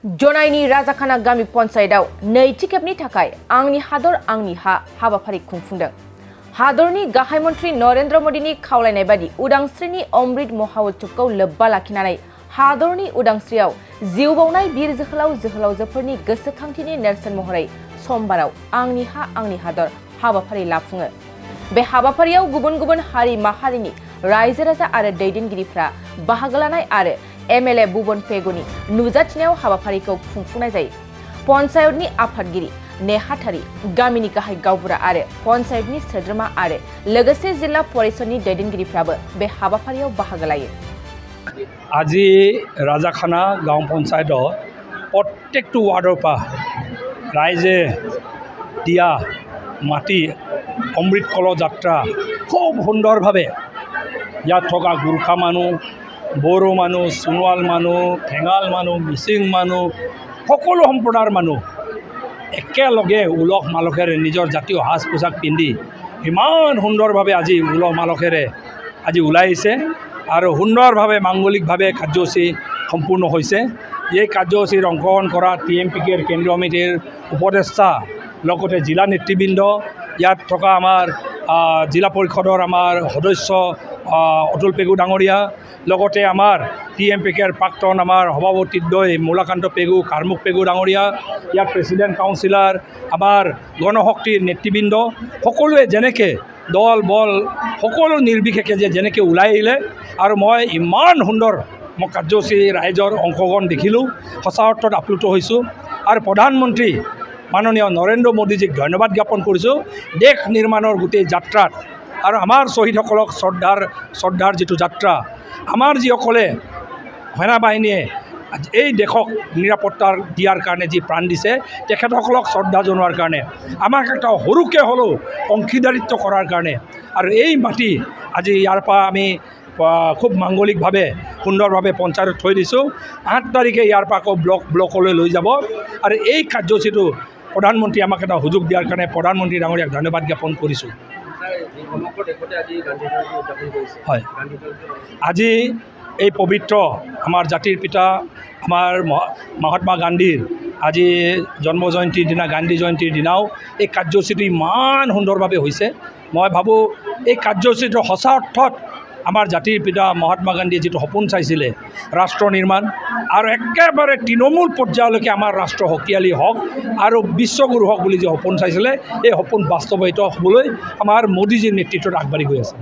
जनाइनि राजाखाना गामि पन्चायतआव नैथि खेबनि थाखाय आंनि हादर आंनि हा हाबाफारि खुंफुंदों। हादरनि गाहाय मन्त्रि नरेन्द्र मोदीनि खावलायनाय बादि उदांस्रिनि अमृत महोत्सवखौ लोब्बा लाखिनानै हादरनि उदांस्रियाव जिउ बावनाय बीर जोहोलाव जोहोलावजोफोरनि गोसोखांथिनि नेरसोन महरै समबाराव आंनि हा आंनि हादर हाबाफारि लाफुङो। बे हाबाफारियाव गुबुन गुबुन हारि माहारिनि रायजो राजा आरो दैदेनगिरिफ्रा बाहागो लानाय आरो एमएलए भुवन पेगुनि नुजाथिनायाव हाबाफारिखौ खुंफुंनाय जायो। पन्चायतनि आफादगिरि नेहाथारि गामिनि गाहाय गावबुरा आरो पन्चायतनि सोद्रोमा आरो लोगोसे जिल्ला परिषदनि दैदेनगिरिफ्राबो बे हाबाफारियाव बाहागो लायो। আজি राजाखाना गाँव पन्चायत प्रत्येकटो वार्डर पा राइजे दिया माटी अमृत कल यात्रा खूब सुंदर भावे इतना थका गुरखा मानुह बड़ो मानुह सोनोवाल मानुह ठेंगाल मानुह मिसिं मानुह सकलो सम्प्रदायर मानुह एकेलगे उलह मालखेरे निजर जातीय साज पोशाक पिंधि इमान सुंदर भावे आज उलह मालखेरे आज ओलाइছে और सुंदर भावे मांगलिक भावे कार्यसूची सम्पूर्ण होइছে। ये कार्यसूचीर अंशग्रहण करा टीएमपीकेर केंद्रीय समितिर उपदेष्टा लगते जिला नेतृबृंद इयात थका आमार जिला परिषदर आमार सदस्य अतुल पेगु डांगरिया लगते आमार टीएमपीकेर प्राक्तन आमार सभापतिद्वय मूलाकांत पेगु कारमुक पेगु डांगरिया इयार प्रेसिडेंट काउन्सिलर आमार गणशक्तिर नेतृबृंद सकलोए जेनेके दल बल सकलो निर्विशेषे जेनेके ओलाई आइले और मैं इमान सुंदर मैं कार्यसूची राइजर अंशग्रहण देखिलो सचा अर्थत आप्लुत होइছোঁ और प्रधानमंत्री माननीय नरेन्द्र मोदीजीक धन्यवाद ज्ञापन करिছোঁ देश निर्माणर गोटे यात्रात और आमार शहीदসকলক श्रद्धार जी यात्रा आमार जिसकले सेना बाहिनीये এই দেশক নিরাপত্তা দিয়ার কারণে যে প্রাণ দিছে তেখেতসকলক শ্রদ্ধা জনোৱাৰ কাৰণে আমাক একটা সৰুকে হলেও অংশীদাৰিত্ব কৰাৰ কাৰণে আৰ এই মাটি আজি ইয়াৰ পৰা আমি খুব মাঙ্গলিকভাৱে সুন্দৰভাৱে পঞ্চায়তত থৈ দিছোঁ। 8 তাৰিখে ইয়াৰ পৰা আকৌ ব্লকলৈ লৈ যাব আৰু এই কাৰ্যসূচীটো প্ৰধানমন্ত্ৰী আমাক এটা সুযোগ দিয়াৰ কাৰণে প্ৰধানমন্ত্ৰী ডাঙৰীয়াক ধন্যবাদ জ্ঞাপন কৰিছোঁ। হয়, আজি এই পবিত্ৰ आमार जातिर पिता आमार महात्मा गांधीर आज जन्म जयंतीर दिना गांधी जयंतीर दिनाओ ये कार्यसूची इमान सुंदर भावे होइছে। मैं भावो ये कार्यसूची सचा अर्थत आमार जातिर पिता महात्मा गांधी जी सपन चाइছিলে राष्ट्र निर्माण और एकेबारे तृणमूल पर्यायলৈকে आमार राष्ट्र शक्तिशाली हक और विश्वगुरु हक बुली जो सपन चाइছিলে ये सपन बास्तवायित हबलै आमार मोदीजीर नेतृत्वत आगबाढ़ी गई आछे।